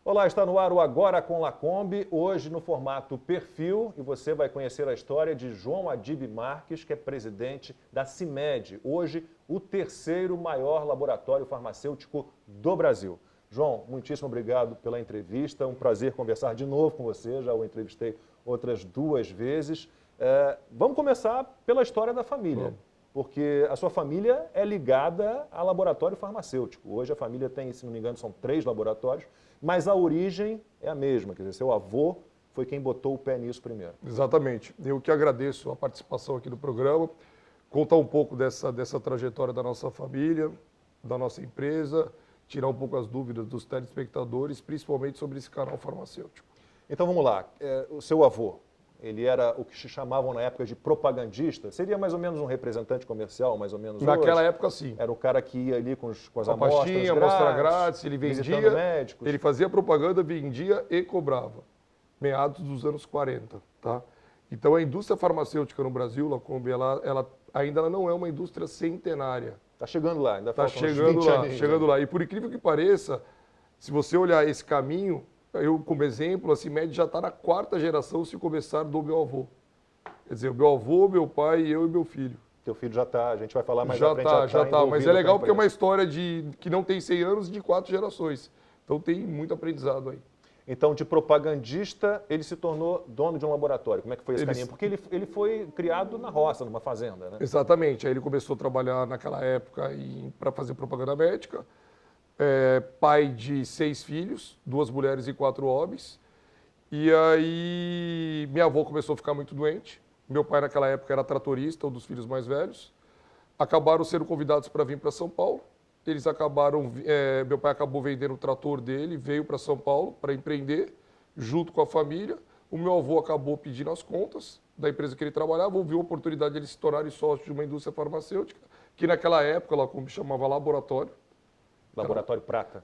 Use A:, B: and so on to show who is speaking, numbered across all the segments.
A: Olá, está no ar o Agora com Lacombe, hoje no formato perfil, e você vai conhecer a história de João Adib Marques, que é presidente da CIMED, hoje o terceiro maior laboratório farmacêutico do Brasil. João, muitíssimo obrigado pela entrevista, um prazer conversar de novo com você, já o entrevistei outras 2 vezes. Vamos começar pela história da família, porque a sua família é ligada a laboratório farmacêutico. Hoje a família tem, se não me engano, são 3 laboratórios, mas a origem é a mesma, quer dizer, seu avô foi quem botou o pé nisso primeiro.
B: Exatamente. Eu que agradeço a participação aqui no programa, contar um pouco dessa trajetória da nossa família, da nossa empresa, tirar um pouco as dúvidas dos telespectadores, principalmente sobre esse canal farmacêutico.
A: Então vamos lá, o seu avô, ele era o que se chamavam na época de propagandista, seria mais ou menos um representante comercial, mais ou menos
B: Naquela
A: hoje?
B: Época, sim.
A: Era o cara que ia ali com as
B: A pastinha, amostra grátis, ele
A: visitando
B: vendia,
A: médicos.
B: ele fazia propaganda, vendia e cobrava. Meados dos anos 40, tá? Então a indústria farmacêutica no Brasil, Lacombe, ela ainda não é uma indústria centenária.
A: Está chegando lá, ainda
B: Está
A: faltam uns
B: chegando
A: 20
B: lá,
A: aninhos,
B: chegando
A: né?
B: lá. E por incrível que pareça, se você olhar esse caminho, eu como exemplo, a CIMED já está na 4ª geração se começar do meu avô. Quer dizer, o meu avô, meu pai, eu e meu filho.
A: Teu filho já está, a gente vai falar mais
B: Já
A: à frente,
B: está. Mas
A: envolvido
B: é
A: com a
B: legal porque é uma
A: empresa.
B: história que não tem 100 anos de 4 gerações. Então tem muito aprendizado aí.
A: Então, de propagandista, ele se tornou dono de um laboratório. Como é que foi esse
B: Ele-
A: caminho? Porque ele foi criado na roça, numa fazenda, né?
B: Exatamente. Aí ele começou a trabalhar naquela época para fazer propaganda médica. Pai de 6 filhos, 2 mulheres e 4 homens. E aí minha avó começou a ficar muito doente. Meu pai naquela época era tratorista, um dos filhos mais velhos. Acabaram sendo convidados para vir para São Paulo. Eles acabaram, meu pai acabou vendendo o trator dele, veio para São Paulo para empreender, junto com a família. O meu avô acabou pedindo as contas da empresa que ele trabalhava, houve a oportunidade de eles se tornarem sócios de uma indústria farmacêutica, que naquela época, ela como chamava laboratório.
A: Laboratório Prata.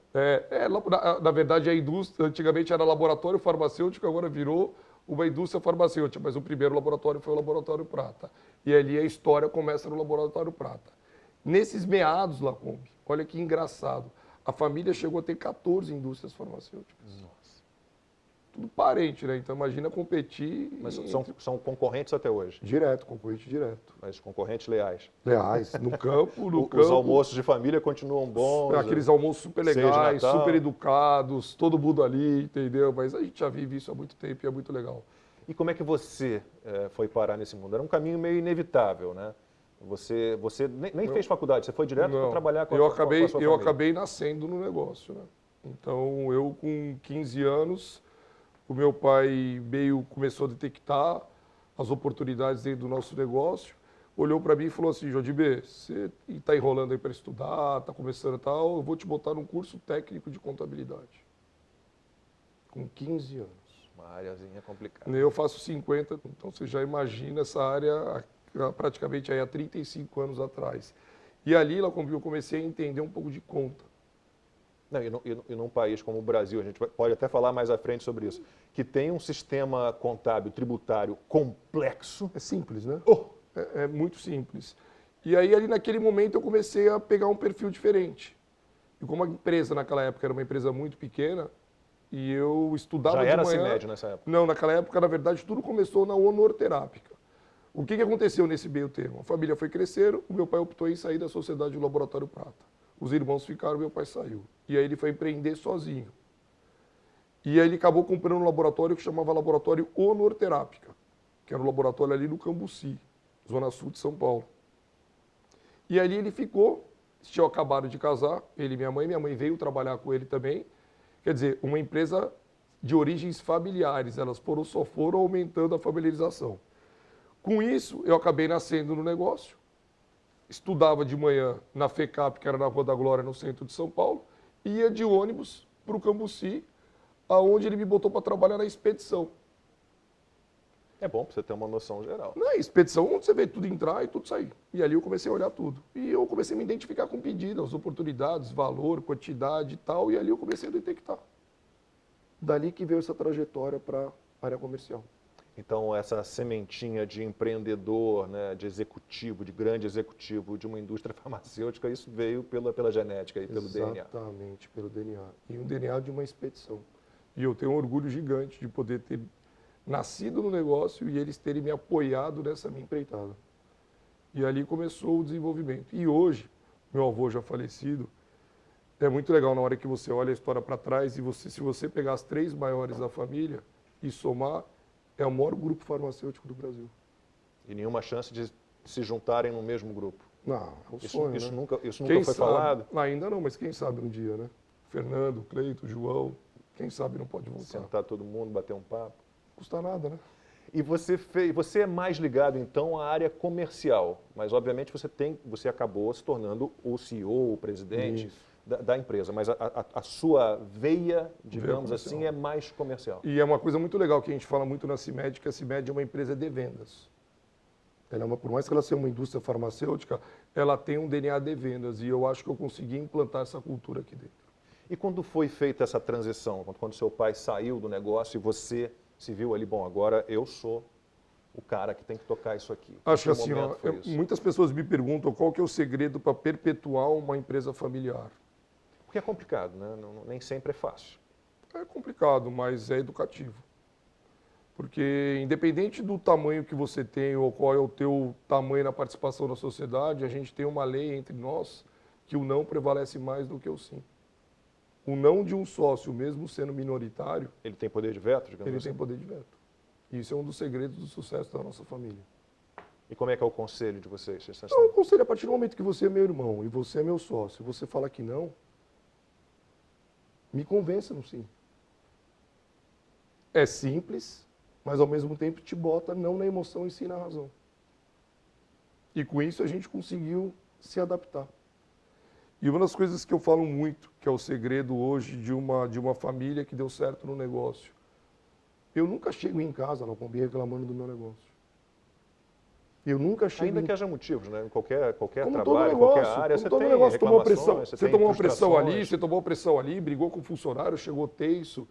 B: Na verdade, a indústria antigamente era laboratório farmacêutico, agora virou uma indústria farmacêutica, mas o primeiro laboratório foi o Laboratório Prata. E ali a história começa no Laboratório Prata. Nesses meados, Lacombe, olha que engraçado, a família chegou a ter 14 indústrias farmacêuticas.
A: Nossa.
B: Tudo parente, né? Então imagina competir.
A: Mas são concorrentes até hoje,
B: Direto, concorrente direto.
A: mas concorrentes leais.
B: Leais, no campo,
A: Os almoços de família continuam bons.
B: Aqueles almoços super
A: ceia de
B: legais,
A: Natal.
B: super educados, todo mundo ali, entendeu? Mas a gente já vive isso há muito tempo e é muito legal.
A: E como é que você foi parar nesse mundo? Era um caminho meio inevitável, né? Você nem fez faculdade, você foi direto para trabalhar com a sua família.
B: Eu acabei nascendo no negócio, né? Então, eu com 15 anos, o meu pai começou a detectar as oportunidades dentro do nosso negócio, olhou para mim e falou assim, Jodibê, você está enrolando aí para estudar, está começando e tal, eu vou te botar num curso técnico de contabilidade. Com 15 anos.
A: Uma áreazinha complicada.
B: Eu faço 50, então você já imagina essa área praticamente aí há 35 anos atrás. E ali, Lacombe, eu comecei a entender um pouco de conta.
A: Não, e num país como o Brasil, a gente pode até falar mais à frente sobre isso, que tem um sistema contábil, tributário complexo.
B: É simples, né?
A: Oh!
B: É muito simples. E aí, ali naquele momento, eu comecei a pegar um perfil diferente. E como a empresa naquela época era uma empresa muito pequena, e eu estudava
A: Já
B: de
A: era
B: manhã...
A: CIMED nessa época?
B: Não, naquela época, na verdade, tudo começou na Honorterápica. O que aconteceu nesse meio termo? A família foi crescendo, o meu pai optou em sair da sociedade do Laboratório Prata. Os irmãos ficaram, meu pai saiu. E aí ele foi empreender sozinho. E aí ele acabou comprando um laboratório que chamava Laboratório Honorterápica, que era um laboratório ali no Cambuci, zona sul de São Paulo. E ali ele ficou, tinham acabado de casar, ele e minha mãe veio trabalhar com ele também. Quer dizer, uma empresa de origens familiares, elas só foram aumentando a familiarização. Com isso, eu acabei nascendo no negócio, estudava de manhã na FECAP, que era na Rua da Glória, no centro de São Paulo, e ia de ônibus para o Cambuci, aonde ele me botou para trabalhar na expedição.
A: É bom para você ter uma noção geral.
B: Na expedição, onde você vê tudo entrar e tudo sair. E ali eu comecei a olhar tudo. E eu comecei a me identificar com pedido, as oportunidades, valor, quantidade e tal, e ali eu comecei a detectar. Dali que veio essa trajetória para a área comercial.
A: Então, essa sementinha de empreendedor, né, de executivo, de grande executivo de uma indústria farmacêutica, isso veio pela genética e pelo DNA.
B: Exatamente, pelo DNA. E um DNA de uma expedição. E eu tenho um orgulho gigante de poder ter nascido no negócio e eles terem me apoiado nessa minha empreitada. E ali começou o desenvolvimento. E hoje, meu avô já falecido, é muito legal na hora que você olha a história para trás e se você pegar as 3 maiores da família e somar, é o maior grupo farmacêutico do Brasil.
A: E nenhuma chance de se juntarem no mesmo grupo.
B: Não, é um sonho,
A: isso
B: né?
A: nunca
B: Quem
A: foi
B: sabe,
A: falado?
B: ainda não, mas quem sabe um dia, né? Fernando, Cleito, João, quem sabe não pode voltar.
A: Sentar todo mundo, bater um papo.
B: Custa nada, né?
A: E você é mais ligado, então, à área comercial, mas, obviamente, você acabou se tornando o CEO, o presidente da empresa, mas a sua veia, digamos assim, é mais comercial.
B: E é uma coisa muito legal que a gente fala muito na CIMED, que a CIMED é uma empresa de vendas. Por mais que ela seja uma indústria farmacêutica, ela tem um DNA de vendas, e eu acho que eu consegui implantar essa cultura aqui dentro.
A: E quando foi feita essa transição, quando seu pai saiu do negócio e você se viu ali, bom, agora eu sou o cara que tem que tocar isso aqui.
B: Acho que assim, muitas pessoas me perguntam qual que é o segredo para perpetuar uma empresa familiar.
A: Porque é complicado, né? Nem sempre é fácil.
B: É complicado, mas é educativo. Porque independente do tamanho que você tem ou qual é o teu tamanho na participação na sociedade, a gente tem uma lei entre nós que o não prevalece mais do que o sim. O não de um sócio, mesmo sendo minoritário...
A: Ele tem poder de veto, digamos assim?
B: Ele tem poder de veto. Isso é um dos segredos do sucesso da nossa família.
A: E como é que é o conselho de vocês?
B: Não, o conselho, a partir do momento que você é meu irmão e você é meu sócio, você fala que não, me convença no sim. É simples, mas ao mesmo tempo te bota não na emoção e sim na razão. E com isso a gente conseguiu se adaptar. E uma das coisas que eu falo muito, que é o segredo hoje de uma família que deu certo no negócio. Eu nunca chego em casa, Lacombe, reclamando do meu negócio. Eu nunca chego
A: Ainda que haja motivos, né? Em qualquer
B: como
A: trabalho,
B: todo
A: qualquer
B: negócio,
A: área,
B: como
A: você
B: todo
A: tem
B: negócio, tomou uma pressão,
A: reclamações,
B: você tomou uma pressão ali,
A: frustrações.
B: você tomou uma pressão ali, brigou com o funcionário, chegou tenso.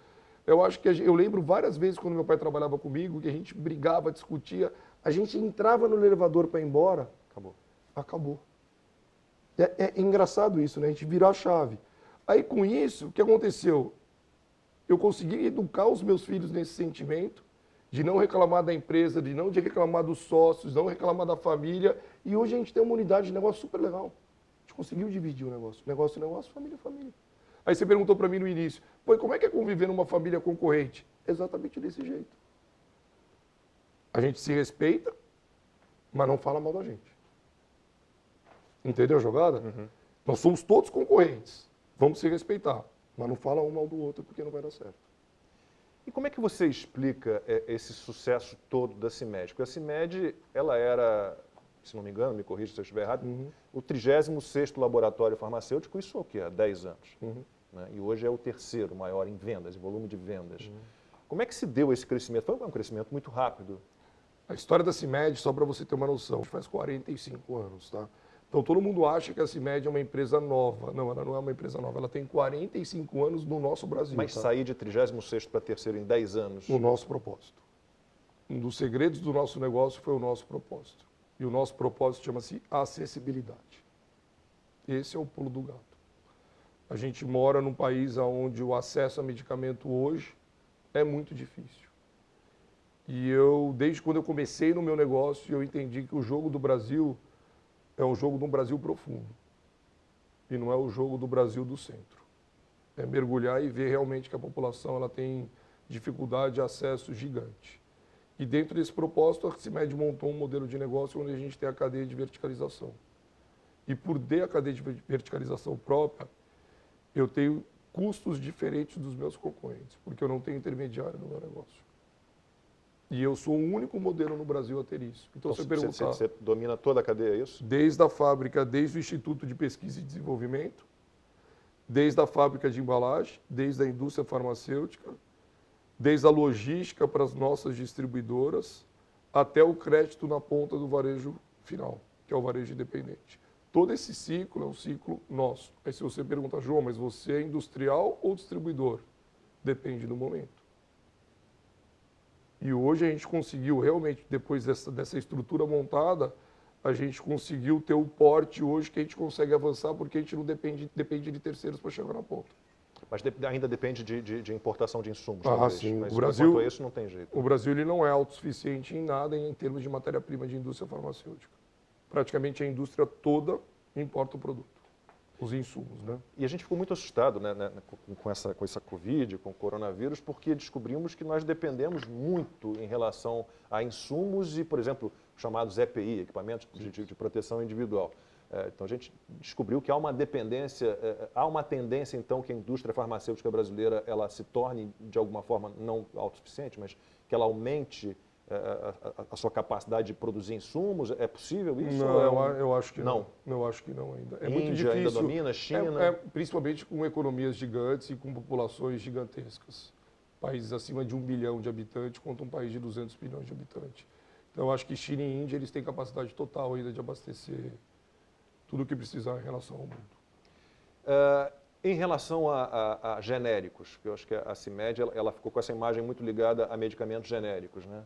B: Eu acho que eu lembro várias vezes quando meu pai trabalhava comigo, que a gente brigava, discutia, a gente entrava no elevador para ir embora, acabou. É engraçado isso, né? A gente virou a chave. Aí com isso, o que aconteceu? Eu consegui educar os meus filhos nesse sentimento de não reclamar da empresa, de não reclamar dos sócios, não reclamar da família. E hoje a gente tem uma unidade de negócio super legal. A gente conseguiu dividir o negócio. Negócio, família, família. Aí você perguntou para mim no início, pô, como é que é conviver numa família concorrente? Exatamente desse jeito. A gente se respeita, mas não fala mal da gente. Entendeu a jogada?
A: Uhum.
B: Nós somos todos concorrentes. Vamos se respeitar. Mas não fala um mal do outro porque não vai dar certo.
A: E como é que você explica esse sucesso todo da CIMED? Porque a CIMED, ela era, se não me engano, me corrija se eu estiver errado, o 36º laboratório farmacêutico, isso é o quê? Há 10 anos. Né? E hoje é o 3º maior em vendas, em volume de vendas. Como é que se deu esse crescimento? Foi um crescimento muito rápido.
B: A história da CIMED, só para você ter uma noção, faz 45 anos, tá? Então, todo mundo acha que a CIMED é uma empresa nova. Não, ela não é uma empresa nova. Ela tem 45 anos no nosso Brasil.
A: Mas
B: tá?
A: sair de 36º para 3º em 10 anos?
B: No nosso propósito. Um dos segredos do nosso negócio foi o nosso propósito. E o nosso propósito chama-se acessibilidade. Esse é o pulo do gato. A gente mora num país onde o acesso a medicamento hoje é muito difícil. E desde quando eu comecei no meu negócio, eu entendi que o jogo do Brasil é um jogo de um Brasil profundo. E não é o jogo do Brasil do centro. É mergulhar e ver realmente que a população ela tem dificuldade de acesso gigante. E dentro desse propósito, a CIMED montou um modelo de negócio onde a gente tem a cadeia de verticalização. E por ter a cadeia de verticalização própria, eu tenho custos diferentes dos meus concorrentes, porque eu não tenho intermediário no meu negócio. E eu sou o único modelo no Brasil a ter isso. Então, você perguntar...
A: Você domina toda a cadeia, é isso?
B: Desde a fábrica, desde o Instituto de Pesquisa e Desenvolvimento, desde a fábrica de embalagem, desde a indústria farmacêutica, desde a logística para as nossas distribuidoras, até o crédito na ponta do varejo final, que é o varejo independente. Todo esse ciclo é um ciclo nosso. Aí se você pergunta, João, mas você é industrial ou distribuidor? Depende do momento. E hoje a gente conseguiu realmente, depois dessa estrutura montada, a gente conseguiu ter o porte hoje que a gente consegue avançar porque a gente não depende de terceiros para chegar na ponta.
A: Mas ainda depende de importação de insumos,
B: Sim.
A: Mas
B: O Brasil,
A: quanto a isso, não tem jeito.
B: O Brasil ele não é autossuficiente em nada em termos de matéria-prima de indústria farmacêutica. Praticamente a indústria toda importa o produto, os insumos, né?
A: E a gente ficou muito assustado, né, com essa Covid, com o coronavírus, porque descobrimos que nós dependemos muito em relação a insumos e, por exemplo, chamados EPI, equipamentos de proteção individual. Então a gente descobriu que há uma dependência, há uma tendência então que a indústria farmacêutica brasileira ela se torne de alguma forma não autossuficiente, mas que ela aumente a sua capacidade de produzir insumos. É possível isso?
B: Não, eu acho que não. Eu acho que não ainda. É muito difícil.
A: Ainda domina, China?
B: Principalmente com economias gigantes e com populações gigantescas. Países acima de 1 bilhão de habitantes contra um país de 200 milhões de habitantes. Então eu acho que China e Índia eles têm capacidade total ainda de abastecer tudo o que precisar em relação ao mundo.
A: Em relação a genéricos, porque eu acho que a CIMED ela ficou com essa imagem muito ligada a medicamentos genéricos, né?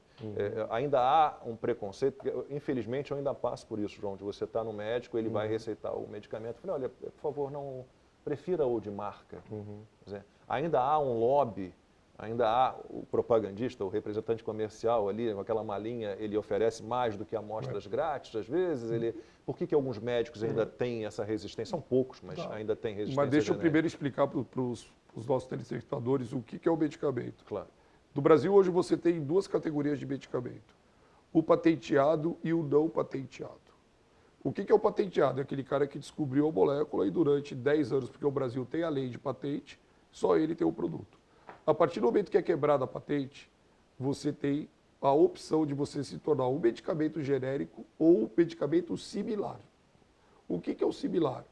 A: Ainda há um preconceito, porque, infelizmente eu ainda passo por isso, João, de você estar no médico, ele vai receitar o medicamento, eu falei, olha, por favor, não prefira o de marca. Quer dizer, ainda há um lobby, ainda há o propagandista, o representante comercial ali, com aquela malinha, ele oferece mais do que amostras grátis, às vezes. Por que alguns médicos ainda têm essa resistência? São poucos, mas ainda têm resistência.
B: Mas deixa eu primeiro explicar para os nossos telespectadores o que é o medicamento.
A: Claro.
B: No Brasil, hoje, você tem duas categorias de medicamento. O patenteado e o não patenteado. O que é o patenteado? É aquele cara que descobriu a molécula e durante 10 anos, porque o Brasil tem a lei de patente, só ele tem o produto. A partir do momento que é quebrada a patente, você tem a opção de você se tornar um medicamento genérico ou um medicamento similar. O que é o similar?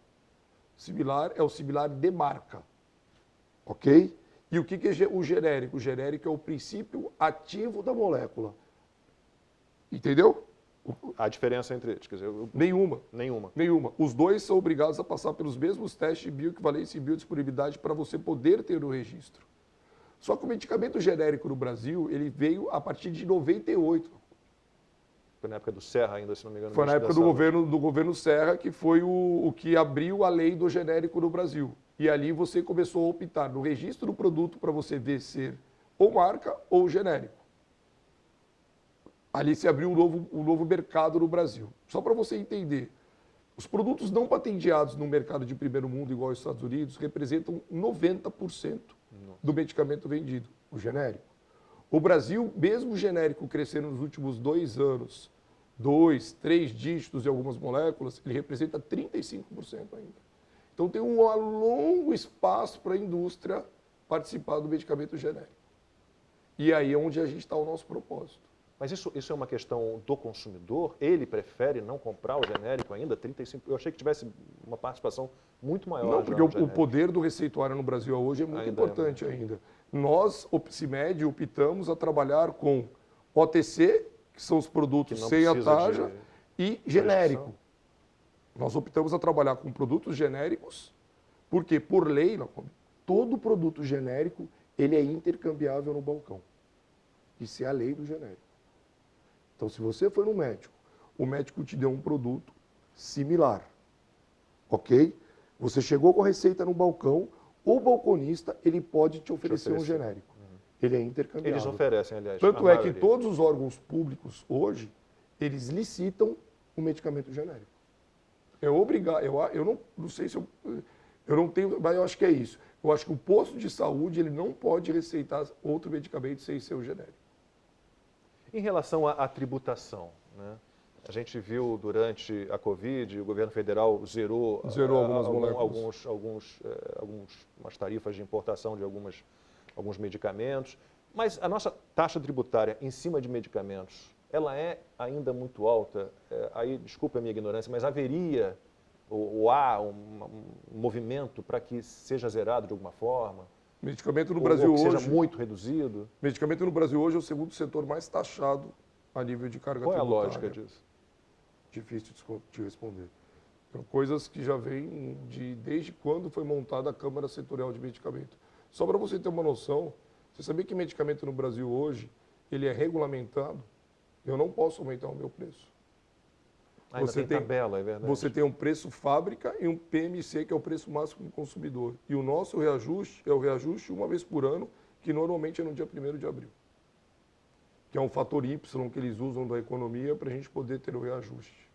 B: Similar é o similar de marca, ok? E o que é o genérico? O genérico é o princípio ativo da molécula. Entendeu?
A: A diferença entre eles? Quer dizer,
B: Nenhuma.
A: Nenhuma.
B: Os dois são obrigados a passar pelos mesmos testes de bioequivalência e biodisponibilidade para você poder ter o registro. Só que o medicamento genérico no Brasil, ele veio a partir de 98.
A: Foi na época do Serra ainda, se não me engano.
B: Foi na época do governo Serra, que foi o que abriu a lei do genérico no Brasil. E ali você começou a optar no registro do produto para você ver ser ou marca ou genérico. Ali se abriu um novo mercado no Brasil. Só para você entender, os produtos não patenteados no mercado de primeiro mundo, igual aos Estados Unidos, representam 90% do medicamento vendido, o genérico. O Brasil, mesmo o genérico crescendo nos últimos 2 anos, 2, 3 dígitos de algumas moléculas, ele representa 35% ainda. Então tem um longo espaço para a indústria participar do medicamento genérico. E aí é onde a gente está o nosso propósito.
A: Mas isso é uma questão do consumidor? Ele prefere não comprar o genérico ainda? 35%? Eu achei que tivesse uma participação muito maior.
B: Não, porque o poder do receituário no Brasil hoje é muito importante ainda. Nós, CIMED, optamos a trabalhar com OTC, que são os produtos sem a tarja, e genérico. Nós optamos a trabalhar com produtos genéricos, porque, por lei, todo produto genérico ele é intercambiável no balcão. Isso é a lei do genérico. Então, se você for no médico, o médico te deu um produto similar, ok? Você chegou com a receita no balcão, o balconista ele pode te oferecer um genérico. Ele é intercambiável.
A: Eles oferecem, aliás.
B: Tanto é que todos os órgãos públicos hoje, eles licitam o medicamento genérico. É obrigado, eu não sei se eu não tenho, mas eu acho que é isso. Eu acho que o posto de saúde ele não pode receitar outro medicamento sem ser o genérico.
A: Em relação à tributação, né? A gente viu durante a Covid, o governo federal zerou algumas tarifas de importação de alguns medicamentos, mas a nossa taxa tributária em cima de medicamentos, ela é ainda muito alta. Aí, desculpe a minha ignorância, mas haveria ou há um movimento para que seja zerado de alguma forma?
B: Medicamento no Brasil
A: ou que
B: hoje
A: seja muito reduzido?
B: Medicamento no Brasil hoje é o segundo setor mais taxado a nível de carga tributária.
A: Qual é a lógica disso?
B: Difícil de te responder. São coisas que já vêm desde quando foi montada a Câmara Setorial de Medicamento. Só para você ter uma noção, você sabia que medicamento no Brasil hoje, ele é regulamentado? Eu não posso aumentar o meu preço.
A: Ainda tem tabela, é verdade.
B: Você tem um preço fábrica e um PMC, que é o preço máximo do consumidor. E o nosso reajuste é o reajuste uma vez por ano, que normalmente é no dia 1º de abril. Que é um fator Y que eles usam da economia para a gente poder ter o reajuste.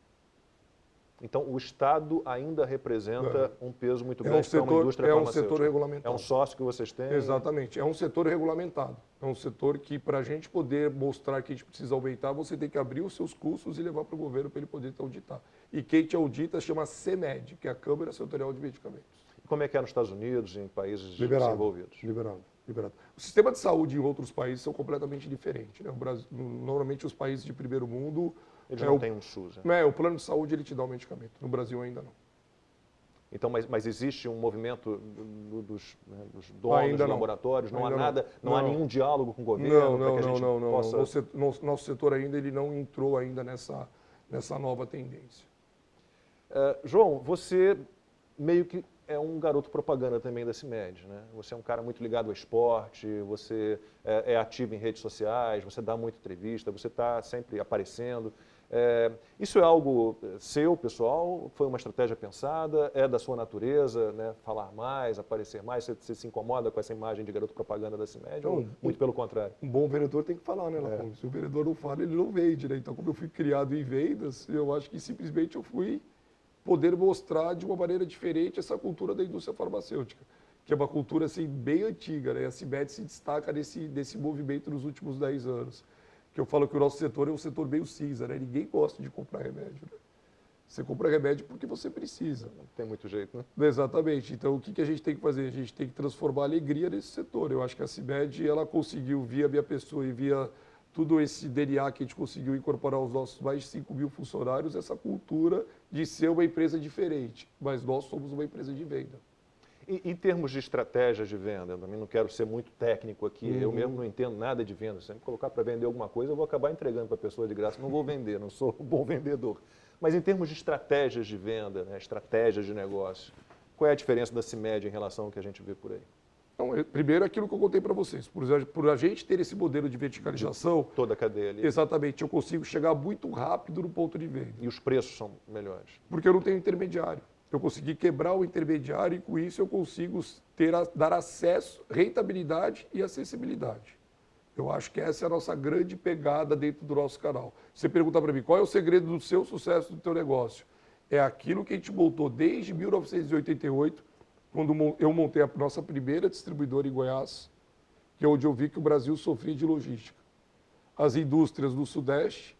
A: Então, o Estado ainda representa um peso muito grande
B: para
A: uma indústria farmacêutica.
B: É um setor regulamentado.
A: É um sócio que vocês têm?
B: Exatamente. É um setor regulamentado. É um setor que, para a gente poder mostrar que a gente precisa aumentar, você tem que abrir os seus custos e levar para o governo para ele poder te auditar. E quem te audita chama CMED, que é a Câmara Setorial de Medicamentos.
A: E como é que é nos Estados Unidos, em países desenvolvidos?
B: Liberado. O sistema de saúde em outros países são completamente diferentes. Né? O Brasil, normalmente, os países de primeiro mundo...
A: Eles não têm um SUS.
B: O plano de saúde ele te dá o medicamento. No Brasil ainda não.
A: Então, mas existe um movimento dos donos dos laboratórios? Não há nada, não há nenhum diálogo com o governo?
B: Não. Nosso setor ainda ele não entrou ainda nessa nova tendência.
A: João, você meio que é um garoto propaganda também da CIMED, né? Você é um cara muito ligado ao esporte, você é ativo em redes sociais, você dá muita entrevista, você está sempre aparecendo. Isso é algo seu, pessoal? Foi uma estratégia pensada? É da sua natureza, né? Falar mais, aparecer mais? Você se incomoda com essa imagem de garoto propaganda da CIMED? Então, ou muito pelo contrário?
B: Um bom vendedor tem que falar, né, Lacombe? Se o vendedor não fala, ele não vende, né? Então, como eu fui criado em vendas, eu acho que simplesmente eu fui poder mostrar de uma maneira diferente essa cultura da indústria farmacêutica, que é uma cultura assim, bem antiga, né? A CIMED se destaca desse movimento nos últimos 10 anos. Que eu falo que o nosso setor é um setor meio cinza, né? Ninguém gosta de comprar remédio, né? Você compra remédio porque você precisa.
A: Não tem muito jeito, né?
B: Exatamente. Então, o que a gente tem que fazer? A gente tem que transformar a alegria nesse setor. Eu acho que a CIMED, ela conseguiu, via minha pessoa e via tudo esse DNA que a gente conseguiu incorporar aos nossos mais de 5 mil funcionários, essa cultura de ser uma empresa diferente. Mas nós somos uma empresa de venda.
A: Em termos de estratégias de venda, eu também não quero ser muito técnico aqui, eu mesmo não entendo nada de venda. Se me colocar para vender alguma coisa, eu vou acabar entregando para a pessoa de graça, não vou vender, não sou um bom vendedor. Mas em termos de estratégias de venda, né, estratégias de negócio, qual é a diferença da CIMED em relação ao que a gente vê por aí?
B: Então, primeiro, aquilo que eu contei para vocês. Por a gente ter esse modelo de verticalização...
A: Toda a cadeia ali.
B: Exatamente. Eu consigo chegar muito rápido no ponto de venda.
A: E os preços são melhores?
B: Porque eu não tenho intermediário. Eu consegui quebrar o intermediário e, com isso, eu consigo dar acesso, rentabilidade e acessibilidade. Eu acho que essa é a nossa grande pegada dentro do nosso canal. Você pergunta para mim, qual é o segredo do seu sucesso do teu negócio? É aquilo que a gente montou desde 1988, quando eu montei a nossa primeira distribuidora em Goiás, que é onde eu vi que o Brasil sofria de logística. As indústrias do Sudeste,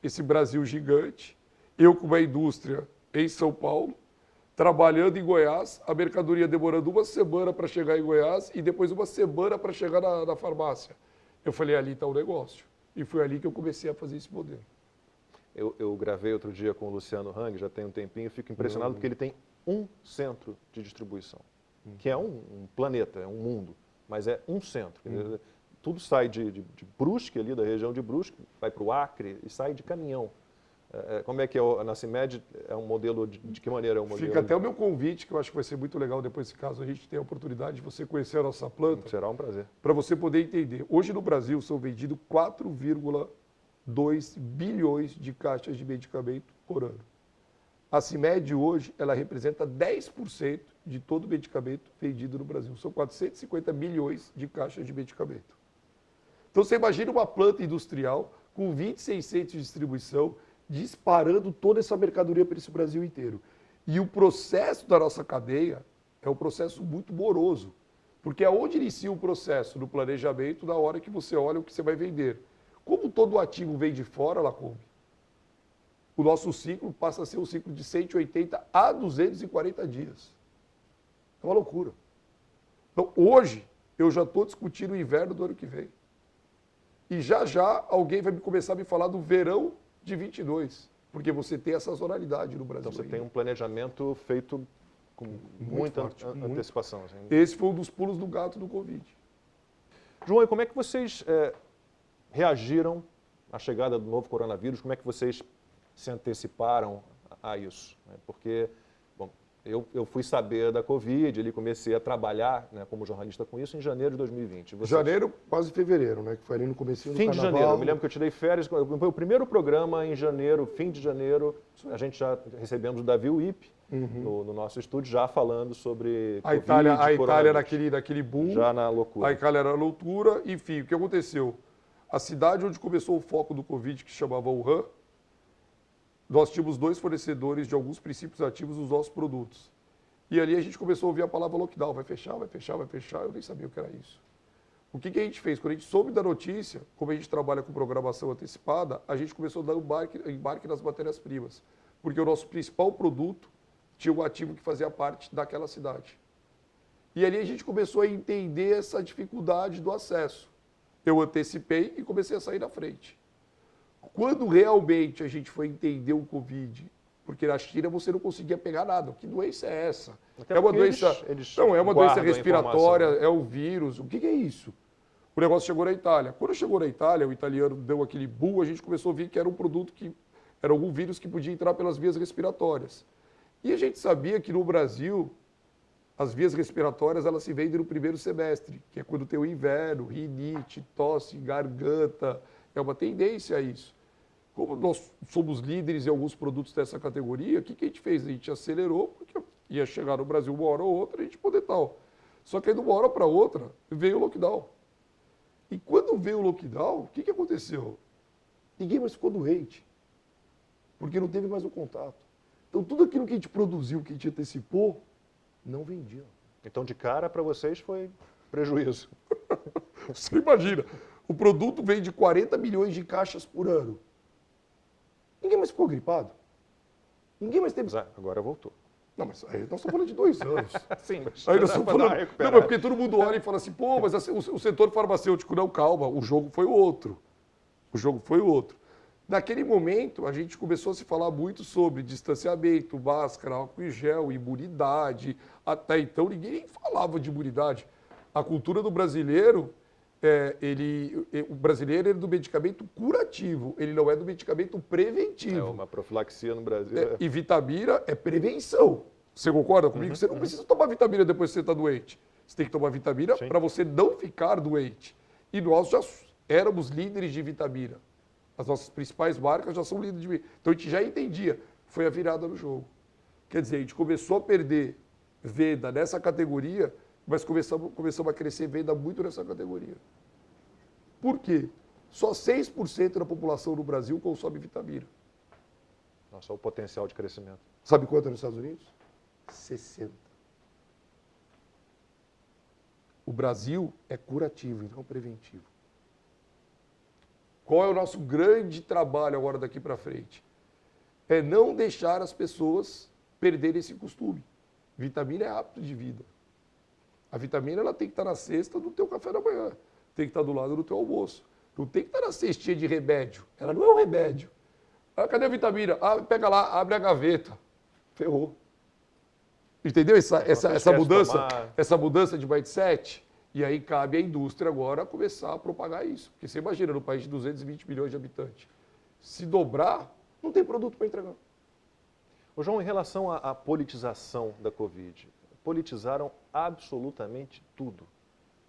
B: esse Brasil gigante, eu com uma indústria em São Paulo, trabalhando em Goiás, a mercadoria demorando uma semana para chegar em Goiás e depois uma semana para chegar na farmácia. Eu falei, ali está o negócio. E foi ali que eu comecei a fazer esse modelo.
A: Eu gravei outro dia com o Luciano Hang, já tem um tempinho, e fico impressionado porque ele tem um centro de distribuição, que é um planeta, é um mundo, mas é um centro. Tudo sai de Brusque, ali da região de Brusque, vai para o Acre e sai de caminhão. Como é que é na CIMED? É um modelo de que maneira é o modelo?
B: Fica até o meu convite, que eu acho que vai ser muito legal depois desse caso, a gente tem a oportunidade de você conhecer a nossa planta.
A: Será um prazer.
B: Para você poder entender. Hoje no Brasil são vendidos 4,2 bilhões de caixas de medicamento por ano. A CIMED hoje, ela representa 10% de todo o medicamento vendido no Brasil. São 450 milhões de caixas de medicamento. Então você imagina uma planta industrial com 26 centros de distribuição, disparando toda essa mercadoria para esse Brasil inteiro. E o processo da nossa cadeia é um processo muito moroso, porque aonde inicia o processo no planejamento, na hora que você olha o que você vai vender. Como todo ativo vem de fora, Lacombe, o nosso ciclo passa a ser um ciclo de 180 a 240 dias. É uma loucura. Então, hoje, eu já estou discutindo o inverno do ano que vem. E já alguém vai começar a me falar do verão de 22, porque você tem essa sazonalidade no Brasil.
A: Então você tem um planejamento feito com muita antecipação. Assim.
B: Esse foi um dos pulos do gato do Covid.
A: João, e como é que vocês reagiram à chegada do novo coronavírus? Como é que vocês se anteciparam a isso? Porque, bom, Eu fui saber da Covid, ali comecei a trabalhar, né, como jornalista com isso em janeiro de 2020. Vocês...
B: Janeiro, quase fevereiro, né? Que foi ali no comecinho do
A: Fim
B: carnaval.
A: de janeiro, eu me lembro que eu tirei férias, foi o primeiro programa em janeiro, fim de janeiro, a gente já recebemos o Davi Wip no nosso estúdio, já falando sobre
B: A
A: Covid,
B: Itália naquele boom.
A: já na loucura.
B: A Itália era loucura. Enfim, o que aconteceu? A cidade onde começou o foco do Covid, que se chamava Wuhan, nós tínhamos 2 fornecedores de alguns princípios ativos dos nossos produtos. E ali a gente começou a ouvir a palavra lockdown, vai fechar, vai fechar, vai fechar, eu nem sabia o que era isso. O que a gente fez? Quando a gente soube da notícia, como a gente trabalha com programação antecipada, a gente começou a dar embarque nas matérias-primas, porque o nosso principal produto tinha um ativo que fazia parte daquela cidade. E ali a gente começou a entender essa dificuldade do acesso. Eu antecipei e comecei a sair na frente. Quando realmente a gente foi entender o Covid, porque na China você não conseguia pegar nada. Que doença é essa?
A: Até
B: É uma doença. Não, é uma doença
A: guardam a
B: respiratória,
A: informação.
B: é o vírus. O que é isso? O negócio chegou na Itália. Quando chegou na Itália, o italiano deu aquele boom, a gente começou a ver que era um produto que era algum vírus que podia entrar pelas vias respiratórias. E a gente sabia que no Brasil as vias respiratórias elas se vendem no primeiro semestre, que é quando tem o inverno, rinite, tosse, garganta. É uma tendência a isso. Como nós somos líderes em alguns produtos dessa categoria, o que a gente fez? A gente acelerou, porque ia chegar no Brasil uma hora ou outra, a gente poder tal. Só que aí de uma hora para outra veio o lockdown. E quando veio o lockdown, o que aconteceu? Ninguém mais ficou doente, porque não teve mais o contato. Então tudo aquilo que a gente produziu, que a gente antecipou, não vendia.
A: Então, de cara, para vocês foi prejuízo.
B: Você imagina, o produto vende 40 milhões de caixas por ano. Ninguém mais ficou gripado. Ninguém mais teve...
A: Agora voltou.
B: Não, mas aí nós estamos falando de 2 anos.
A: Sim, mas
B: Aí nós estamos falando... Não, mas porque todo mundo olha e fala assim, pô, mas o setor farmacêutico, não, calma, o jogo foi outro. O jogo foi outro. Naquele momento, a gente começou a se falar muito sobre distanciamento, máscara, álcool em gel, imunidade. Até então, ninguém nem falava de imunidade. A cultura do brasileiro... o brasileiro é do medicamento curativo, ele não é do medicamento preventivo.
A: É uma profilaxia no Brasil.
B: E vitamina é prevenção. Você concorda comigo? Você não precisa tomar vitamina depois que você está doente. Você tem que tomar vitamina para você não ficar doente. E nós já éramos líderes de vitamina. As nossas principais marcas já são líderes de vitamina. Então a gente já entendia. Foi a virada no jogo. Quer dizer, a gente começou a perder venda nessa categoria, mas começamos a crescer venda muito nessa categoria. Por quê? Só 6% da população no Brasil consome vitamina.
A: Nossa, o potencial de crescimento.
B: Sabe quanto é nos Estados Unidos? 60%. O Brasil é curativo, não preventivo. Qual é o nosso grande trabalho agora daqui para frente? É não deixar as pessoas perderem esse costume. Vitamina é hábito de vida. A vitamina ela tem que estar na cesta do teu café da manhã, tem que estar do lado do teu almoço. Não tem que estar na cestinha de remédio. Ela não é um remédio. Ah, cadê a vitamina? Ah, pega lá, abre a gaveta. Ferrou. Entendeu essa mudança de mindset? E aí cabe à indústria agora começar a propagar isso. Porque você imagina, no país de 220 milhões de habitantes, se dobrar, não tem produto para entregar.
A: Ô João, em relação à politização da Covid, politizaram absolutamente tudo.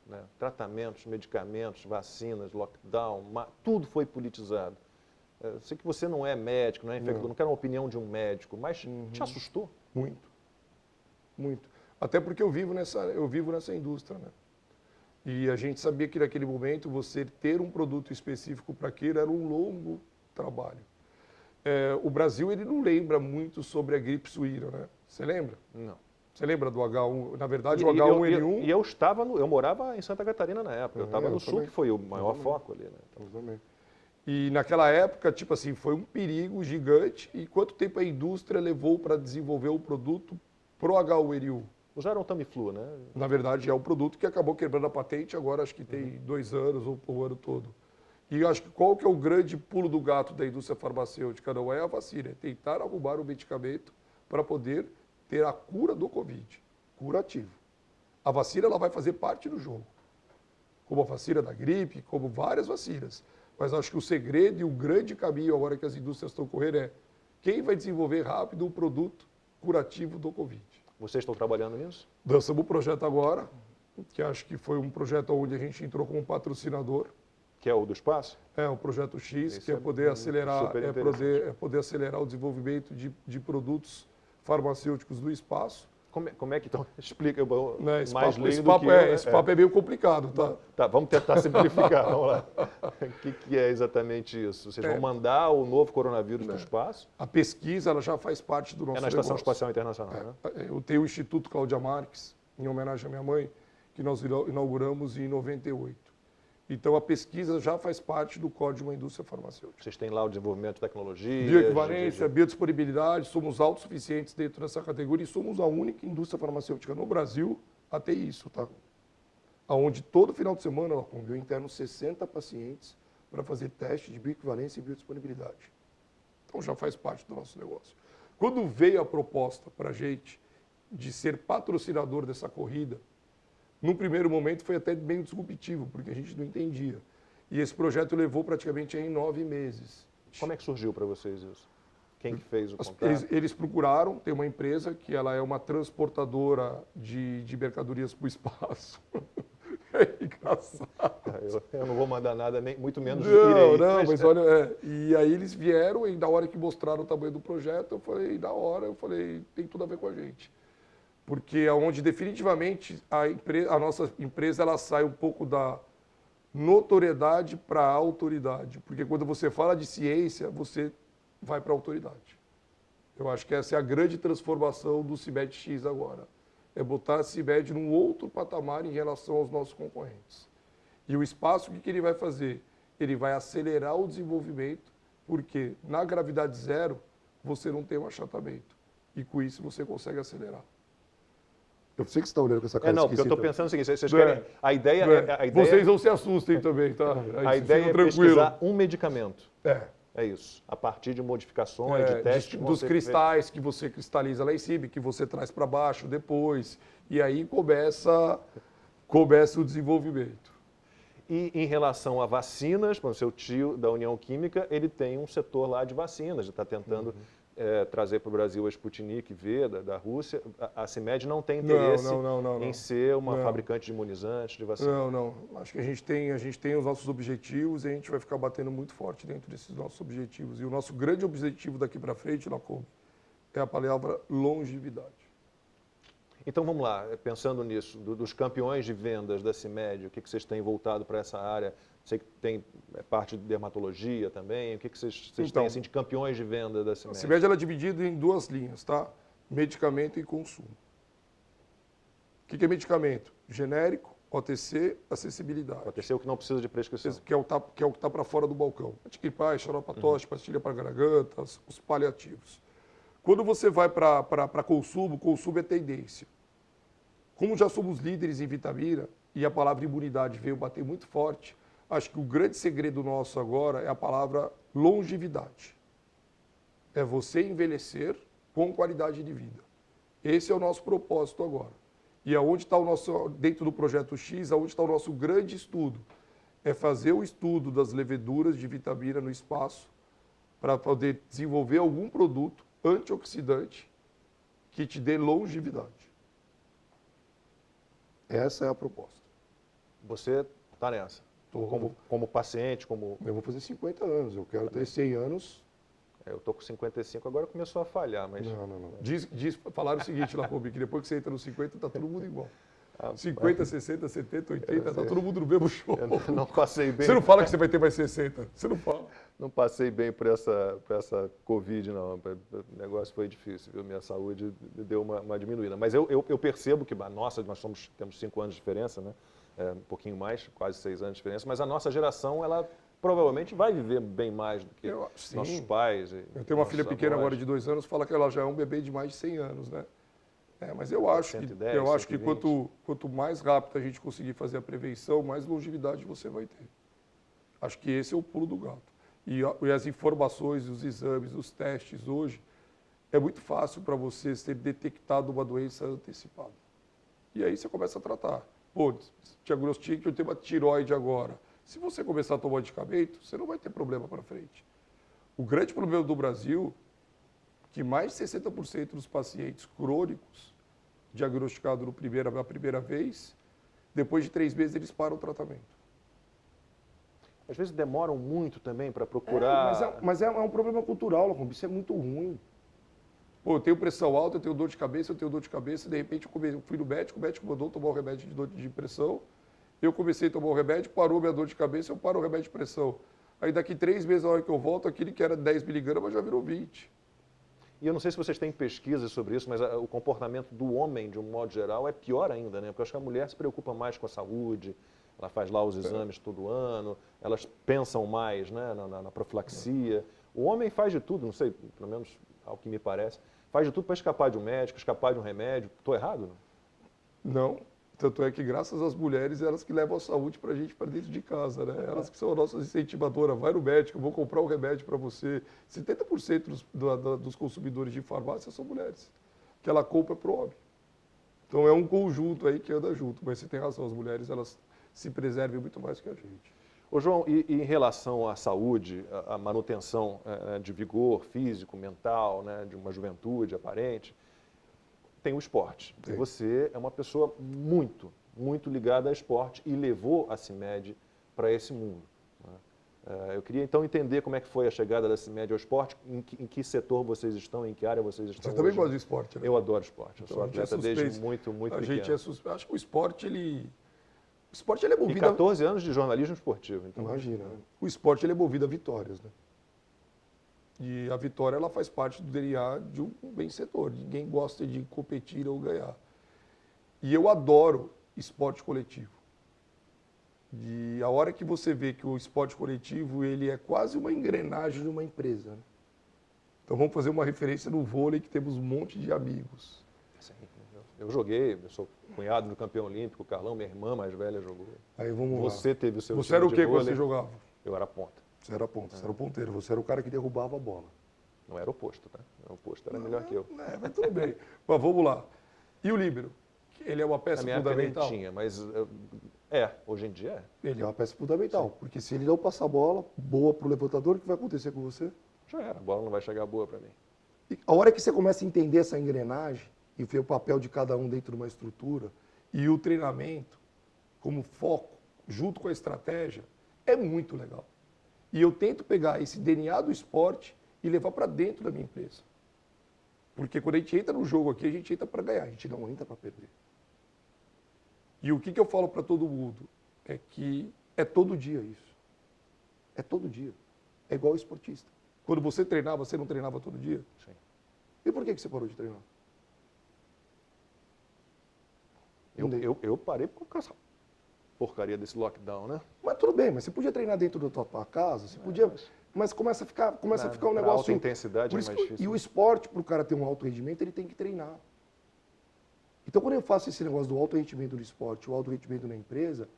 A: Né? Tratamentos, medicamentos, vacinas, lockdown, tudo foi politizado. Sei que você não é médico, não é infectologista, não quero uma opinião de um médico, mas te assustou?
B: Muito. Muito. Até porque eu vivo nessa indústria, né? E a gente sabia que naquele momento você ter um produto específico para aquilo era um longo trabalho. O Brasil ele não lembra muito sobre a gripe suína, né? Você lembra?
A: Não.
B: Você lembra do H1? Na verdade, o H1N1...
A: E eu morava em Santa Catarina na época, eu estava no sul, que foi o maior foco ali. Né?
B: Então, também. E naquela época, tipo assim, foi um perigo gigante. E quanto tempo a indústria levou para desenvolver o produto pro H1N1?
A: Usaram o Tamiflu, né?
B: Na verdade, é um produto que acabou quebrando a patente, agora acho que tem 2 anos ou o ano todo. E acho que qual que é o grande pulo do gato da indústria farmacêutica? Não é a vacina, é tentar arrumar um medicamento para poder ter a cura do Covid, curativo. A vacina ela vai fazer parte do jogo, como a vacina da gripe, como várias vacinas. Mas acho que o segredo e o grande caminho agora que as indústrias estão correndo é quem vai desenvolver rápido um produto curativo do Covid.
A: Vocês estão trabalhando nisso?
B: Lançamos o projeto agora, que acho que foi um projeto onde a gente entrou como patrocinador.
A: Que é o do espaço?
B: É, o Projeto X,
A: Esse
B: que é poder acelerar,
A: super
B: poder acelerar o desenvolvimento de produtos farmacêuticos do espaço.
A: Como é que então? Explica
B: Né, esse
A: mais
B: papo,
A: lindo que eu,
B: esse papo é meio complicado, tá?
A: Tá, vamos tentar simplificar, vamos lá. O que é exatamente isso? Vocês vão mandar o novo coronavírus para o espaço?
B: A pesquisa ela já faz parte do nosso
A: É na Estação
B: negócio.
A: Espacial Internacional, né?
B: Eu tenho o Instituto Cláudia Marques, em homenagem à minha mãe, que nós inauguramos em 98. Então, a pesquisa já faz parte do Código da Indústria Farmacêutica.
A: Vocês têm lá o desenvolvimento de tecnologia?
B: Bioequivalência, biodisponibilidade, somos autossuficientes dentro dessa categoria e somos a única indústria farmacêutica no Brasil a ter isso, tá? Onde todo final de semana, eu interno 60 pacientes para fazer teste de bioequivalência e biodisponibilidade. Então, já faz parte do nosso negócio. Quando veio a proposta para a gente de ser patrocinador dessa corrida, num primeiro momento foi até meio disruptivo, porque a gente não entendia. E esse projeto levou praticamente aí 9 meses.
A: Como é que surgiu para vocês isso? Quem que fez o contato?
B: Eles procuraram, tem uma empresa que ela é uma transportadora de mercadorias para o espaço. É engraçado.
A: Eu não vou mandar nada, nem muito menos
B: Não, mas olha, e aí eles vieram e na hora que mostraram o tamanho do projeto, eu falei, tem tudo a ver com a gente. Porque é onde definitivamente a nossa empresa ela sai um pouco da notoriedade para a autoridade. Porque quando você fala de ciência, você vai para a autoridade. Eu acho que essa é a grande transformação do CIMED X agora. É botar a CIMED num outro patamar em relação aos nossos concorrentes. E o espaço, o que ele vai fazer? Ele vai acelerar o desenvolvimento, porque na gravidade zero você não tem um achatamento. E com isso você consegue acelerar.
C: Eu sei que você está olhando com essa cara
A: não, porque eu estou pensando o seguinte, vocês querem... A ideia
B: Vocês não se assustem também, tá?
A: A ideia é pesquisar um medicamento. É isso. A partir de modificações, de testes...
B: Dos cristais que você cristaliza lá em cima, que você traz para baixo depois. E aí começa o desenvolvimento.
A: E em relação a vacinas, o seu tio da União Química, ele tem um setor lá de vacinas, está tentando trazer para o Brasil a Sputnik V da Rússia. A CIMED não tem interesse em ser uma fabricante de imunizantes, de vacinas.
B: Não. Acho que a gente tem os nossos objetivos e a gente vai ficar batendo muito forte dentro desses nossos objetivos. E o nosso grande objetivo daqui para frente, Lacombe, é a palavra longevidade.
A: Então vamos lá, pensando nisso, dos campeões de vendas da CIMED, o que vocês têm voltado para essa área? Sei que tem parte de dermatologia também, o que vocês têm assim, de campeões de venda da CIMED?
B: A CIMED ela é dividida em 2 linhas, tá? Medicamento e consumo. O que é medicamento? Genérico, OTC, acessibilidade.
A: OTC é o que não precisa de prescrição.
B: Que é o que está para fora do balcão. Antigripais, xarope para tosse, pastilha para garganta, os paliativos. Quando você vai para consumo é tendência. Como já somos líderes em vitamina e a palavra imunidade veio bater muito forte, acho que o grande segredo nosso agora é a palavra longevidade. É você envelhecer com qualidade de vida. Esse é o nosso propósito agora. E aonde está o nosso, dentro do Projeto X, aonde está o nosso grande estudo? É fazer o estudo das leveduras de vitamina no espaço para poder desenvolver algum produto antioxidante que te dê longevidade. Essa é a proposta.
A: Você está nessa? Como paciente, como...
B: Eu vou fazer 50 anos, eu quero ter 100 anos.
A: Eu estou com 55, agora começou a falhar, mas...
B: Não. Falaram o seguinte, Lacombe, que depois que você entra nos 50, está todo mundo igual. 50, 60, 70, 80, está todo mundo no mesmo show.
A: Eu não passei bem...
B: Você não fala que você vai ter mais 60, você não fala.
A: Não passei bem por essa Covid, não. O negócio foi difícil, viu? Minha saúde deu uma diminuída. Mas eu percebo que, nossa, temos 5 anos de diferença, né? Um pouquinho mais, quase 6 anos de diferença, mas a nossa geração, ela provavelmente vai viver bem mais do que nossos pais.
B: Eu tenho uma filha pequena agora de 2 anos, fala que ela já é um bebê de mais de 100 anos, né? Mas eu acho que quanto mais rápido a gente conseguir fazer a prevenção, mais longevidade você vai ter. Acho que esse é o pulo do gato. E as informações, os exames, os testes hoje, é muito fácil para você ser detectado uma doença antecipada. E aí você começa a tratar. Pô, diagnostica que eu tenho uma tireoide agora. Se você começar a tomar medicamento, você não vai ter problema para frente. O grande problema do Brasil é que mais de 60% dos pacientes crônicos diagnosticado a primeira vez, depois de 3 meses eles param o tratamento.
A: Às vezes demoram muito também para procurar...
B: Mas é um problema cultural, Lacombe, isso é muito ruim. Pô, eu tenho pressão alta, eu tenho dor de cabeça, de repente eu fui no médico, o médico mandou tomar um remédio de dor de pressão, eu comecei a tomar o remédio, parou minha dor de cabeça, eu paro o remédio de pressão. Aí daqui 3 meses, na hora que eu volto, aquele que era 10 miligramas já virou 20.
A: E eu não sei se vocês têm pesquisas sobre isso, mas o comportamento do homem, de um modo geral, é pior ainda, né? Porque eu acho que a mulher se preocupa mais com a saúde, ela faz lá os exames todo ano, elas pensam mais, né, na profilaxia. O homem faz de tudo, não sei, pelo menos ao que me parece, faz de tudo para escapar de um médico, escapar de um remédio. Estou errado?
B: Não. Tanto é que, graças às mulheres, elas que levam a saúde para a gente para dentro de casa, né? Elas que são as nossas incentivadoras. Vai no médico, eu vou comprar um remédio para você. 70% dos consumidores de farmácia são mulheres, que ela compra para o homem. Então é um conjunto aí que anda junto. Mas você tem razão, as mulheres elas se preservam muito mais que a gente.
A: Ô João, e em relação à saúde, à manutenção de vigor físico, mental, né, de uma juventude aparente, tem o esporte.
B: Tem.
A: Você é uma pessoa muito, muito ligada ao esporte e levou a CIMED para esse mundo, né? Eu queria então entender como é que foi a chegada da CIMED ao esporte, em que setor vocês estão, em que área vocês estão.
B: Você também
A: hoje.
B: gosta de esporte, né?
A: Eu adoro esporte. Eu
B: Então,
A: sou
B: a gente é
A: atleta desde
B: suspeito.
A: muito, muito
B: A
A: pequeno.
B: gente é suspeito. Acho que o esporte, ele é
A: E
B: movido
A: 14 anos de jornalismo esportivo. Então,
B: Imagina, né? O esporte ele é movido a vitórias, né? E a vitória ela faz parte do DNA de um vencedor. Ninguém gosta de competir ou ganhar. E eu adoro esporte coletivo. E a hora que você vê que o esporte coletivo ele é quase uma engrenagem de uma empresa, né? Então vamos fazer uma referência no vôlei que temos um monte de amigos.
A: Sim, eu joguei, eu sou cunhado do campeão olímpico, o Carlão, minha irmã mais velha, jogou.
B: Aí vamos
A: Você
B: lá.
A: teve o seu
B: Você
A: time
B: era o
A: de
B: que quando
A: vôlei.
B: você jogava?
A: Eu era ponta.
C: Você era ponta, você era o ponteiro, você era o cara que derrubava a bola.
A: Não era oposto, tá? O oposto era melhor que eu.
B: Mas tudo bem. Mas vamos lá. E o líbero? Ele é uma
A: Na
B: peça
A: minha época nem
B: fundamental?
A: tinha, mas hoje em dia é.
C: Ele é uma peça fundamental, porque se ele não passar a bola boa para o levantador, o que vai acontecer com você?
A: Já era, a bola não vai chegar boa para mim.
C: E a hora que você começa a entender essa engrenagem e ver o papel de cada um dentro de uma estrutura,
B: E o treinamento, como foco, junto com a estratégia, é muito legal. E eu tento pegar esse DNA do esporte e levar para dentro da minha empresa. Porque quando a gente entra no jogo aqui, a gente entra para ganhar, a gente não entra para perder. E o que eu falo para todo mundo é que é todo dia isso.
C: é todo dia. É igual o esportista.
B: Quando você treinava, você não treinava todo dia?
A: Sim.
C: E por que você parou de treinar?
A: Eu parei por causa dessa porcaria desse lockdown, né?
C: Mas tudo bem, mas você podia treinar dentro da tua casa, você podia... Mas começa a ficar um
A: Pra
C: negócio...
A: alta intensidade
C: Por
A: é
C: isso
A: mais
C: que-
A: difícil.
C: E o esporte, para o cara ter um alto rendimento, ele tem que treinar. Então, quando eu faço esse negócio do alto rendimento no esporte, o alto rendimento na empresa,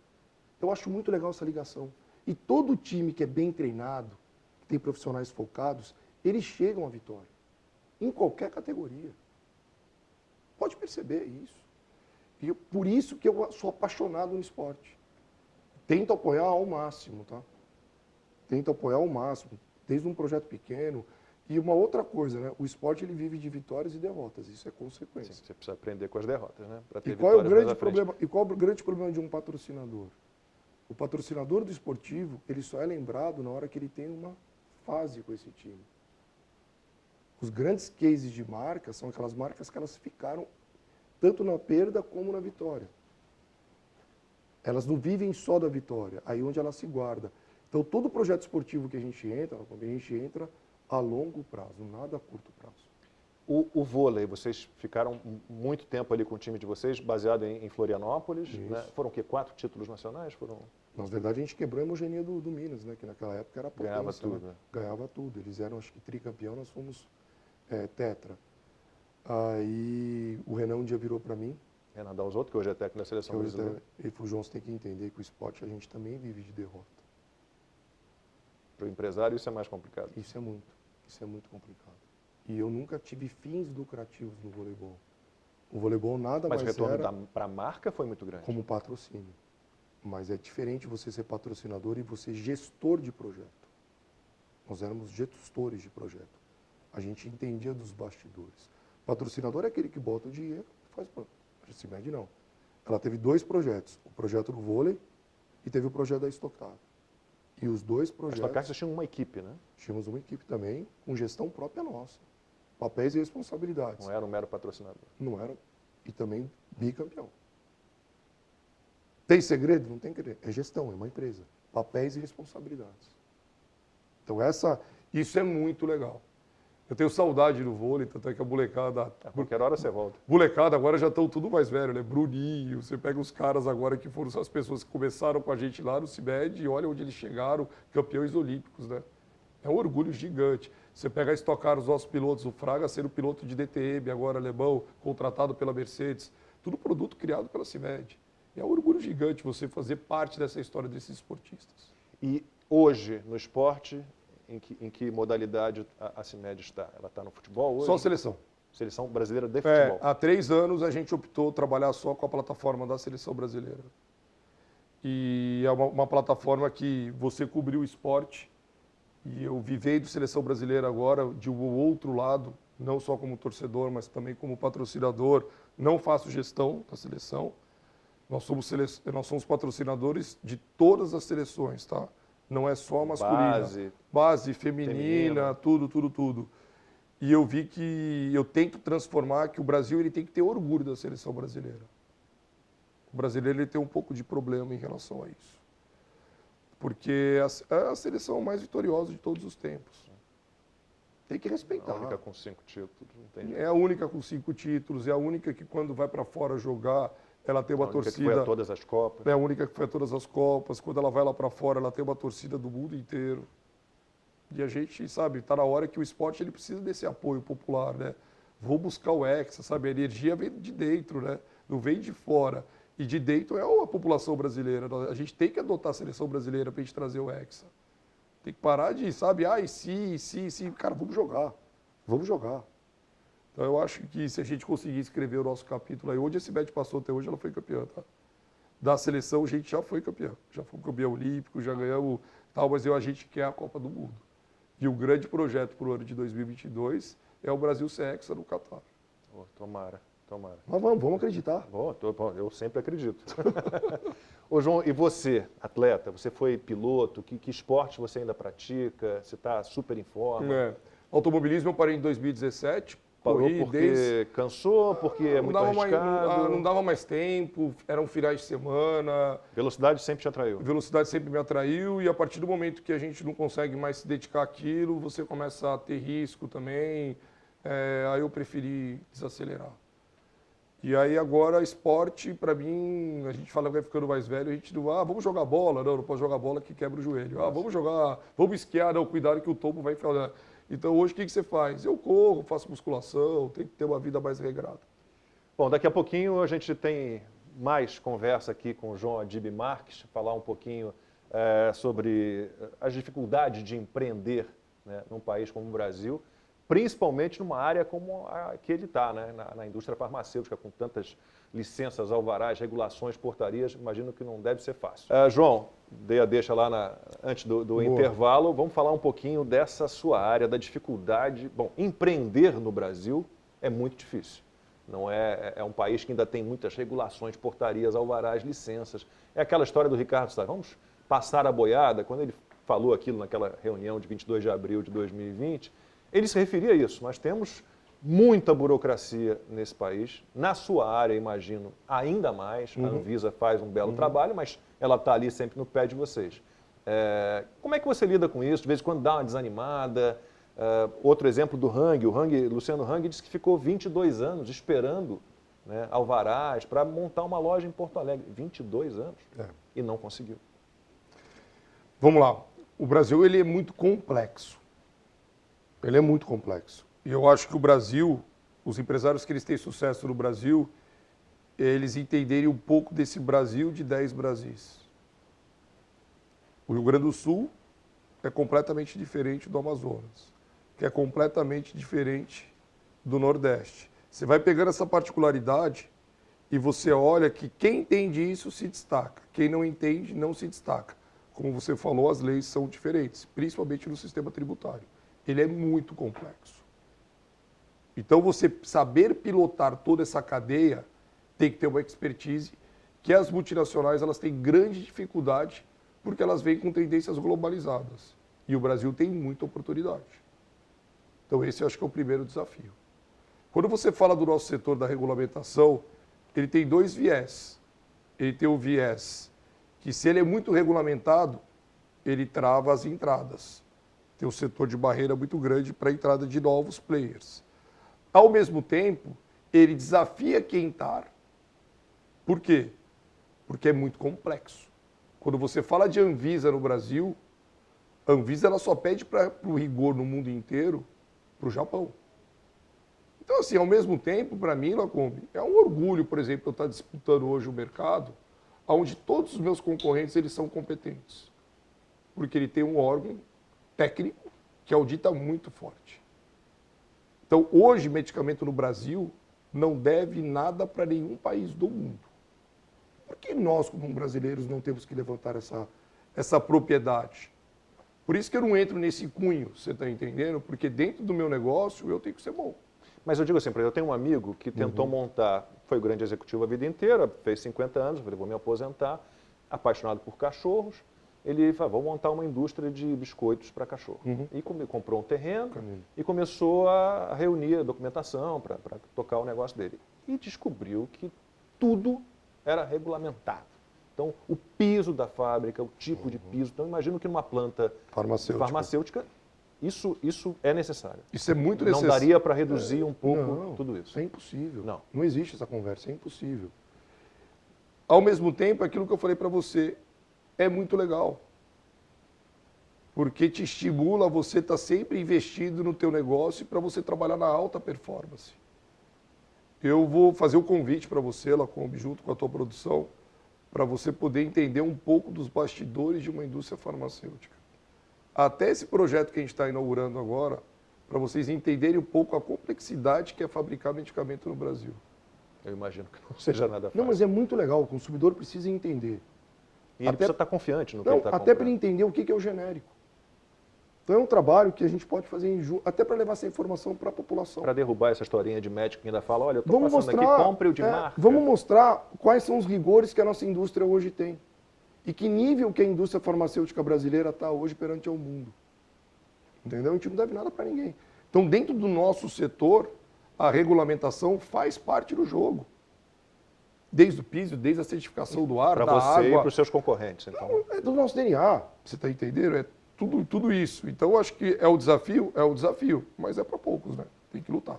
C: eu acho muito legal essa ligação. E todo time que é bem treinado, que tem profissionais focados, eles chegam à vitória. Em qualquer categoria. Pode perceber isso. E por isso que eu sou apaixonado no esporte. Tento apoiar ao máximo, tá? Tento apoiar ao máximo, desde um projeto pequeno. E uma outra coisa, né? O esporte ele vive de vitórias e derrotas, isso é consequência.
A: Sim, você precisa aprender com as derrotas, né? Pra ter
C: E qual é o
A: vitórias mais
C: grande
A: à frente.
C: problema? E qual é o grande problema de um patrocinador? O patrocinador do esportivo, ele só é lembrado na hora que ele tem uma fase com esse time. Os grandes cases de marca são aquelas marcas que elas ficaram tanto na perda como na vitória. Elas não vivem só da vitória, aí onde ela se guarda. Então, todo projeto esportivo que a gente entra a longo prazo, nada a curto prazo.
A: O vôlei, vocês ficaram muito tempo ali com o time de vocês, baseado em Florianópolis, né? Foram o quê? 4 títulos nacionais? Foram...
C: Na verdade, a gente quebrou a hemogenia do Minas, né? Que naquela época era potência.
A: Ganhava tudo,
C: né?
A: né?
C: Ganhava tudo. Eles eram, acho que, tricampeão, nós fomos tetra. Aí o Renan um dia virou para mim.
A: Renan Dalzotto, que hoje é técnico da seleção brasileira.
C: Ele falou, João, você tem que entender que o esporte a gente também vive de derrota.
A: Para o empresário isso é mais complicado.
C: Isso é muito complicado. E eu nunca tive fins lucrativos no voleibol. O voleibol nada
A: Mas o
C: mais
A: retorno
C: era
A: para a marca foi muito grande.
C: como patrocínio. Mas é diferente você ser patrocinador e você gestor de projeto. Nós éramos gestores de projeto. A gente entendia dos bastidores. Patrocinador é aquele que bota o dinheiro e faz banco. A CIMED não. Ela teve 2 projetos, o projeto do vôlei e teve o projeto da Stock Car. E os 2
A: A
C: projetos...
A: Stock Car vocês tinham uma equipe, né?
C: Tínhamos uma equipe também com gestão própria nossa. Papéis e responsabilidades.
A: Não era um mero patrocinador.
C: Não era. E também bicampeão. Tem segredo? Não tem segredo. É gestão, é uma empresa. Papéis e responsabilidades. Então isso é muito legal. Eu tenho saudade do vôlei, tanto é que a molecada...
A: A qualquer hora você volta.
C: Molecada agora já estão tudo mais velho, né? Bruninho, você pega os caras agora que foram as pessoas que começaram com a gente lá no CIMED e olha onde eles chegaram, campeões olímpicos, né? É um orgulho gigante. Você pega a Stock Car, os nossos pilotos, o Fraga sendo piloto de DTM, agora alemão, contratado pela Mercedes, tudo produto criado pela CIMED. É um orgulho gigante você fazer parte dessa história desses esportistas.
A: E hoje, no esporte, em que modalidade a CIMED está? Ela está no futebol hoje?
C: Só seleção.
A: Seleção brasileira de futebol.
C: Há 3 anos a gente optou trabalhar só com a plataforma da seleção brasileira. E é uma plataforma que você cobriu o esporte. E eu vivei do seleção brasileira agora de um outro lado, não só como torcedor, mas também como patrocinador. Não faço gestão da seleção. Nós somos patrocinadores de todas as seleções, tá? Não é só masculina. Base, feminina, tudo. E eu vi que eu tento transformar que o Brasil ele tem que ter orgulho da seleção brasileira. O brasileiro ele tem um pouco de problema em relação a isso. Porque é a seleção mais vitoriosa de todos os tempos. Tem que respeitar.
A: A única com 5 títulos, não tem jeito.
C: É a única com 5 títulos, é a única que quando vai para fora jogar, ela tem uma torcida...
A: A única que foi a todas as Copas.
C: É a única que foi a todas as Copas. Quando ela vai lá para fora, ela tem uma torcida do mundo inteiro. E a gente, sabe, está na hora que o esporte ele precisa desse apoio popular, né? Vou buscar o Hexa, sabe? A energia vem de dentro, né? Não vem de fora. E de dentro é a população brasileira. A gente tem que adotar a seleção brasileira para a gente trazer o Hexa. Tem que parar de, sabe, se. Cara, vamos jogar. Vamos jogar. Então eu acho que se a gente conseguir escrever o nosso capítulo aí, onde a CIMED passou até hoje, ela foi campeã, tá? Da seleção a gente já foi campeão. Já foi campeão olímpico, já ganhamos tal, mas a gente quer a Copa do Mundo. E o grande projeto para o ano de 2022 é o Brasil ser hexa no Catar.
A: Oh, tomara.
C: Mas vamos acreditar.
A: Bom, eu sempre acredito. Ô, João, e você, atleta? Você foi piloto? Que esporte você ainda pratica? Você está super em forma?
C: Automobilismo eu parei em 2017.
A: Parou porque cansou, porque é muito arriscado?
C: Não dava mais tempo, eram finais de semana.
A: Velocidade sempre te atraiu?
C: Velocidade sempre me atraiu e a partir do momento que a gente não consegue mais se dedicar àquilo, você começa a ter risco também. Aí eu preferi desacelerar. E aí agora esporte, para mim, a gente fala que vai ficando mais velho, a gente não, vamos jogar bola, não pode jogar bola que quebra o joelho. Vamos esquiar, não, cuidado que o topo vai enfiar. Então hoje o que você faz? Eu corro, faço musculação, tenho que ter uma vida mais regrada.
A: Bom, daqui a pouquinho a gente tem mais conversa aqui com o João Adib Marques, falar um pouquinho sobre as dificuldades de empreender, né, num país como o Brasil, principalmente numa área como a que ele está, né, na indústria farmacêutica, com tantas licenças, alvarás, regulações, portarias, imagino que não deve ser fácil. João, dei a deixa lá antes do intervalo, vamos falar um pouquinho dessa sua área, da dificuldade. Bom, empreender no Brasil é muito difícil. Não é um país que ainda tem muitas regulações, portarias, alvarás, licenças. É aquela história do Ricardo Salles, vamos passar a boiada, quando ele falou aquilo naquela reunião de 22 de abril de 2020, ele se referia a isso. Nós temos muita burocracia nesse país. Na sua área, imagino, ainda mais. A Anvisa faz um belo trabalho, mas ela está ali sempre no pé de vocês. Como é que você lida com isso? De vez em quando dá uma desanimada. Outro exemplo do Hang. Luciano Hang disse que ficou 22 anos esperando, né, alvarás para montar uma loja em Porto Alegre. 22 anos. E não conseguiu.
C: Vamos lá. O Brasil ele é muito complexo. Ele é muito complexo. E eu acho que o Brasil, os empresários que eles têm sucesso no Brasil, eles entenderem um pouco desse Brasil de 10 Brasis. O Rio Grande do Sul é completamente diferente do Amazonas, que é completamente diferente do Nordeste. Você vai pegando essa particularidade e você olha que quem entende isso se destaca, quem não entende não se destaca. Como você falou, as leis são diferentes, principalmente no sistema tributário. Ele é muito complexo. Então, você saber pilotar toda essa cadeia
B: tem que ter uma expertise que as multinacionais elas têm grande dificuldade porque elas vêm com tendências globalizadas. E o Brasil tem muita oportunidade. Então esse eu acho que é o primeiro desafio. Quando você fala do nosso setor da regulamentação, ele tem dois viés. Ele tem o viés que, se ele é muito regulamentado, ele trava as entradas. Tem um setor de barreira muito grande para a entrada de novos players. Ao mesmo tempo, ele desafia quem está. Por quê? Porque é muito complexo. Quando você fala de Anvisa no Brasil, a Anvisa ela só pede para o rigor no mundo inteiro para o Japão. Então, assim, ao mesmo tempo, para mim, Lacombe, é um orgulho, por exemplo, eu estar disputando hoje o mercado, onde todos os meus concorrentes eles são competentes. Porque ele tem um órgão técnico que audita muito forte. Então, hoje, medicamento no Brasil não deve nada para nenhum país do mundo. Por que nós, como brasileiros, não temos que levantar essa propriedade? Por isso que eu não entro nesse cunho, você está entendendo? Porque dentro do meu negócio eu tenho que ser bom.
A: Mas eu digo assim, eu tenho um amigo que tentou montar, foi grande executivo a vida inteira, fez 50 anos, falei, vou me aposentar, apaixonado por cachorros. Ele falou, vou montar uma indústria de biscoitos para cachorro. E comprou um terreno e começou a reunir a documentação para tocar o negócio dele. E descobriu que tudo era regulamentado. Então, o piso da fábrica, o tipo de piso. Então, imagino que numa planta farmacêutica isso é necessário.
B: Isso é muito necessário.
A: Não daria para reduzir um pouco tudo isso?
C: É impossível.
A: Não
C: existe essa conversa, é impossível.
B: Ao mesmo tempo, aquilo que eu falei para você é muito legal. Porque te estimula você estar sempre investido no teu negócio para você trabalhar na alta performance. Eu vou fazer um convite para você, Lacombe, junto com a tua produção, para você poder entender um pouco dos bastidores de uma indústria farmacêutica. Até esse projeto que a gente está inaugurando agora, para vocês entenderem um pouco a complexidade que é fabricar medicamento no Brasil.
A: Eu imagino que não seja nada fácil.
C: Não, mas é muito legal, o consumidor precisa entender.
A: E ele precisa estar confiante no que ele está comprando.
C: Até para ele entender o que é o genérico. Então é um trabalho que a gente pode fazer até para levar essa informação para a população.
A: Para derrubar essa historinha de médico que ainda fala, olha, eu estou passando aqui, compre o de marca.
C: Vamos mostrar quais são os rigores que a nossa indústria hoje tem. E que nível que a indústria farmacêutica brasileira está hoje perante ao mundo. Entendeu? A gente não deve nada para ninguém. Então, dentro do nosso setor, a regulamentação faz parte do jogo. Desde o piso, desde a certificação do ar, da água.
A: Para você e para os seus concorrentes, então.
C: Não, é do nosso DNA, você está entendendo? É tudo isso. Então, eu acho que é o desafio, mas é para poucos, né? Tem que lutar.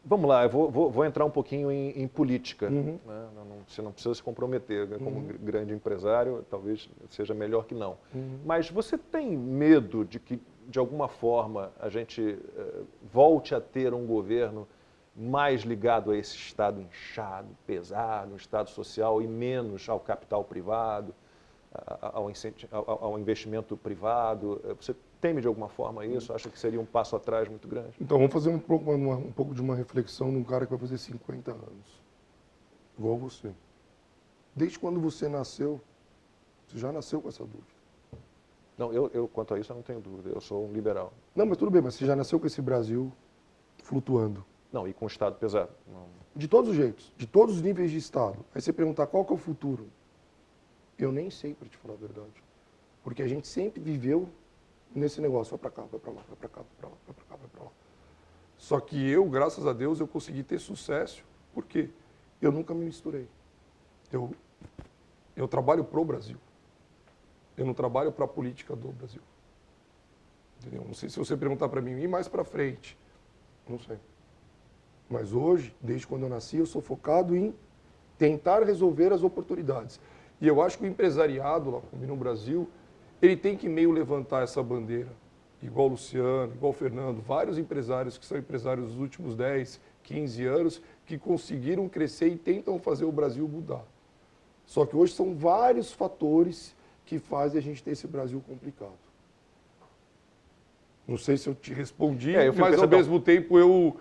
A: Vamos lá, eu vou entrar um pouquinho em política. Né? Você não precisa se comprometer, né? Como grande empresário, talvez seja melhor que não. Mas você tem medo de que, de alguma forma, a gente volte a ter um governo mais ligado a esse Estado inchado, pesado, um Estado social e menos ao capital privado, ao investimento privado? Você teme de alguma forma isso? Acha que seria um passo atrás muito grande?
C: Então, vamos fazer um pouco de uma reflexão num cara que vai fazer 50 anos. Igual você. Desde quando você nasceu, você já nasceu com essa dúvida.
A: Não, eu quanto a isso eu não tenho dúvida. Eu sou um liberal.
C: Não, mas tudo bem, mas você já nasceu com esse Brasil flutuando.
A: Não, e com o Estado pesado. Não.
C: De todos os jeitos, de todos os níveis de Estado. Aí você perguntar qual que é o futuro. Eu nem sei, para te falar a verdade. Porque a gente sempre viveu nesse negócio, vai para cá, vai para lá, vai para cá, vai para lá, vai para cá, vai para lá. Só que eu, graças a Deus, eu consegui ter sucesso, porque eu nunca me misturei. Eu trabalho pro Brasil. Eu não trabalho para a política do Brasil. Entendeu? Não sei se você perguntar para mim, e mais para frente? Não sei. Mas hoje, desde quando eu nasci, eu sou focado em tentar resolver as oportunidades. E eu acho que o empresariado lá no Brasil, ele tem que meio levantar essa bandeira. Igual o Luciano, igual o Fernando, vários empresários que são empresários dos últimos 10, 15 anos, que conseguiram crescer e tentam fazer o Brasil mudar. Só que hoje são vários fatores que fazem a gente ter esse Brasil complicado. Não sei se eu te respondi, mas ao mesmo tempo eu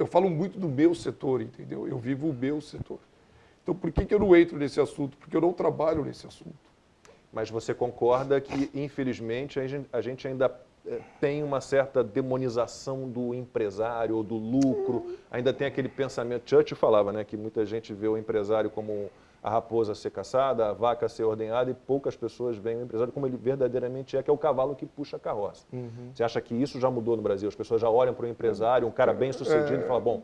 C: falo muito do meu setor, entendeu? Eu vivo o meu setor. Então, por que eu não entro nesse assunto? Porque eu não trabalho nesse assunto.
A: Mas você concorda que, infelizmente, a gente ainda tem uma certa demonização do empresário ou do lucro. Ainda tem aquele pensamento, Churchill falava, né, que muita gente vê o empresário como a raposa a ser caçada, a vaca a ser ordenhada, e poucas pessoas veem o empresário como ele verdadeiramente é, que é o cavalo que puxa a carroça. Você acha que isso já mudou no Brasil? As pessoas já olham para o empresário, um cara bem sucedido, e falam, bom,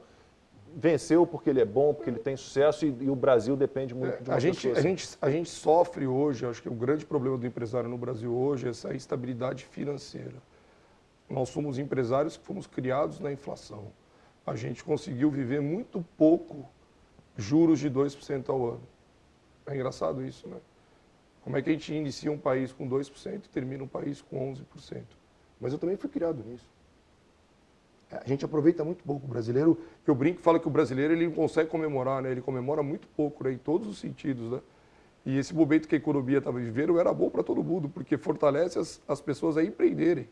A: venceu porque ele é bom, porque ele tem sucesso, e o Brasil depende muito de uma pessoa assim.
B: A gente sofre hoje, acho que o grande problema do empresário no Brasil hoje é essa instabilidade financeira. Nós somos empresários que fomos criados na inflação. A gente conseguiu viver muito pouco juros de 2% ao ano. É engraçado isso, né? Como é que a gente inicia um país com 2% e termina um país com 11%?
C: Mas eu também fui criado nisso. A gente aproveita muito pouco. O brasileiro,
B: Eu brinco e falo que o brasileiro ele não consegue comemorar, né? Ele comemora muito pouco, né? Em todos os sentidos, né? E esse momento que a economia estava vivendo era bom para todo mundo, porque fortalece as pessoas a empreenderem.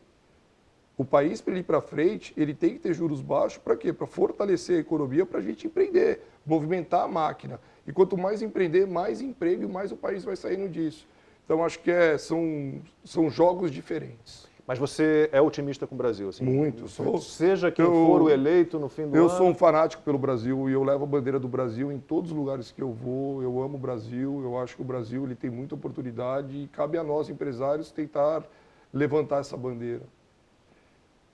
B: O país, para ele ir para frente, ele tem que ter juros baixos. Para quê? Para fortalecer a economia, para a gente empreender, movimentar a máquina. E quanto mais empreender, mais emprego e mais o país vai saindo disso. Então, acho que são jogos diferentes.
A: Mas você é otimista com o Brasil? Assim,
B: Muito.
A: Seja quem for o eleito no fim do ano...
B: Eu sou um fanático pelo Brasil e eu levo a bandeira do Brasil em todos os lugares que eu vou. Eu amo o Brasil, eu acho que o Brasil ele tem muita oportunidade e cabe a nós, empresários, tentar levantar essa bandeira.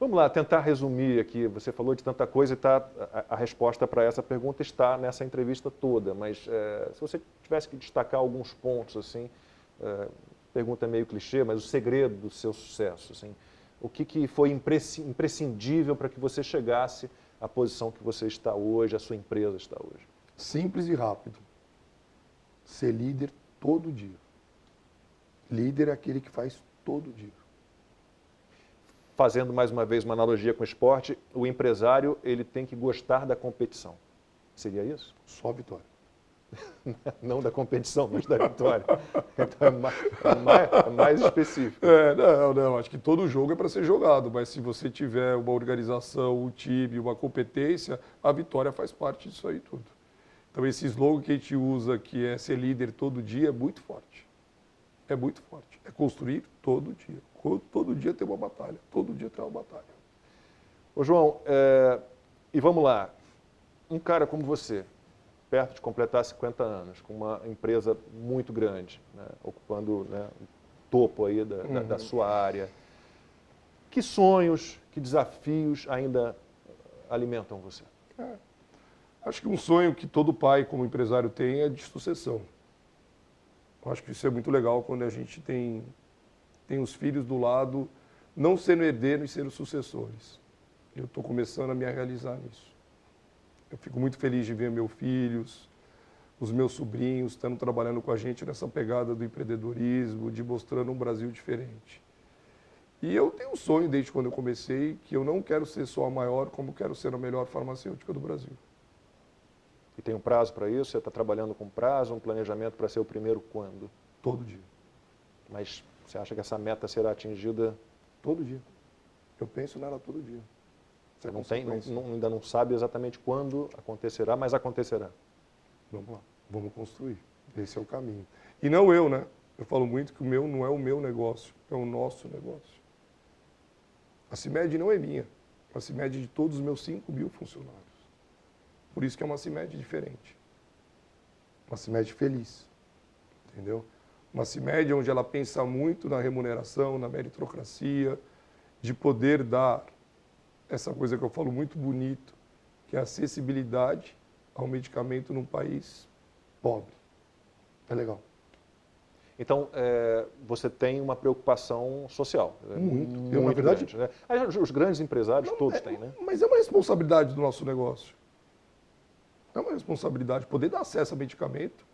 A: Vamos lá, tentar resumir aqui. Você falou de tanta coisa e a resposta para essa pergunta está nessa entrevista toda. Mas se você tivesse que destacar alguns pontos, assim, pergunta meio clichê, mas o segredo do seu sucesso, assim, o que foi imprescindível para que você chegasse à posição que você está hoje, a sua empresa está hoje?
C: simples e rápido. Ser líder todo dia. Líder é aquele que faz todo dia.
A: Fazendo mais uma vez uma analogia com o esporte, o empresário ele tem que gostar da competição. Seria isso?
C: Só vitória.
A: Não da competição, mas da vitória. Então é mais específico.
B: Não, acho que todo jogo é para ser jogado, mas se você tiver uma organização, um time, uma competência, a vitória faz parte disso aí tudo. Então esse slogan que a gente usa, que é ser líder todo dia, é muito forte. É muito forte. É construir todo dia. Todo dia tem uma batalha. Todo dia tem uma batalha.
A: Ô João, e vamos lá. Um cara como você, perto de completar 50 anos, com uma empresa muito grande, né, ocupando, né, o topo aí da sua área. Que sonhos, que desafios ainda alimentam você?
B: Acho que um sonho que todo pai, como empresário, tem é de sucessão. Acho que isso é muito legal quando a gente tem os filhos do lado, não sendo herdeiros e sendo sucessores. Eu estou começando a me realizar nisso. Eu fico muito feliz de ver meus filhos, os meus sobrinhos estando trabalhando com a gente nessa pegada do empreendedorismo, de mostrando um Brasil diferente. E eu tenho um sonho desde quando eu comecei, que eu não quero ser só a maior, como quero ser a melhor farmacêutica do Brasil.
A: E tem um prazo para isso? Você está trabalhando com prazo, um planejamento para ser o primeiro quando?
B: Todo dia.
A: Mas você acha que essa meta será atingida?
C: Todo dia. Eu penso nela todo dia.
A: Você ainda não sabe exatamente quando acontecerá, mas acontecerá.
B: Vamos lá, vamos construir. Esse é o caminho. E não eu, né? Eu falo muito que o meu não é o meu negócio, é o nosso negócio. A CIMED não é minha. A CIMED é de todos os meus 5.000 funcionários. Por isso que é uma CIMED diferente.
C: Uma CIMED feliz.
B: Entendeu? Uma CIMED onde ela pensa muito na remuneração, na meritocracia, de poder dar essa coisa que eu falo muito bonito, que é a acessibilidade ao medicamento num país pobre.
C: É legal.
A: Então, você tem uma preocupação social.
C: Muito. Na verdade,
A: grande, né? Os grandes empresários todos têm, né?
B: Mas é uma responsabilidade do nosso negócio. É uma responsabilidade. Poder dar acesso a medicamento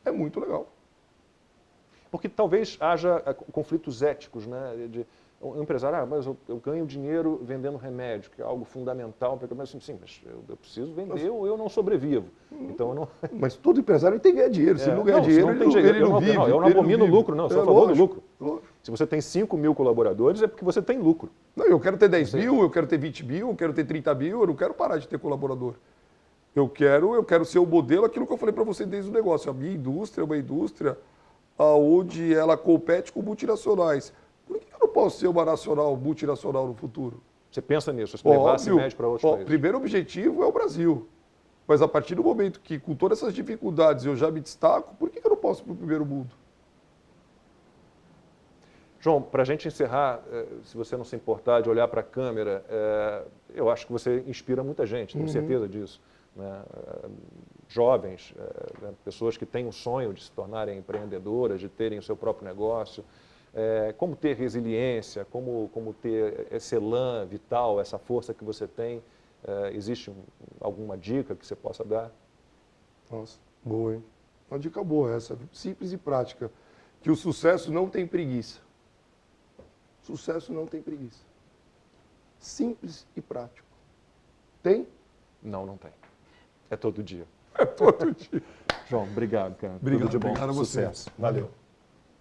B: é muito legal.
A: Porque talvez haja conflitos éticos, né? Um empresário, mas eu ganho dinheiro vendendo remédio, que é algo fundamental. Mas sim, mas eu preciso vender ou eu não sobrevivo. Então, eu não...
C: Mas todo empresário tem que ganhar dinheiro. Se ele não ganhar dinheiro, ele não vive.
A: Eu não abomino lucro, não. Eu sou a favor do lucro.
C: Lógico.
A: Se você tem 5.000 colaboradores, é porque você tem lucro.
B: Não, eu quero ter 10 mil, eu quero ter 20 mil, eu quero ter 30 mil, eu não quero parar de ter colaborador. Eu quero ser o modelo, aquilo que eu falei para você desde o negócio. A minha indústria é uma indústria onde ela compete com multinacionais. Por que eu não posso ser uma nacional, multinacional no futuro?
A: Você pensa nisso, se levar a
B: Óbvio.
A: CIMED para outros
B: Ó,
A: países?
B: primeiro objetivo é o Brasil. Mas a partir do momento que, com todas essas dificuldades, eu já me destaco, por que eu não posso ir para o primeiro mundo?
A: João, para a gente encerrar, se você não se importar de olhar para a câmera, eu acho que você inspira muita gente, tenho certeza disso. Né? Jovens, pessoas que têm um sonho de se tornarem empreendedoras, de terem o seu próprio negócio. Como ter resiliência, como ter esse elan vital, essa força que você tem. Existe alguma dica que você possa dar?
B: Nossa, boa, hein? Uma dica boa essa, simples e prática. Que o sucesso não tem preguiça. Sucesso não tem preguiça. Simples e prático. Tem?
A: Não, não tem. É todo dia.
B: É todo dia.
A: João, obrigado, cara.
B: Obrigado,
A: Tudo de bom.
B: obrigado a você.
A: Sucesso. Valeu.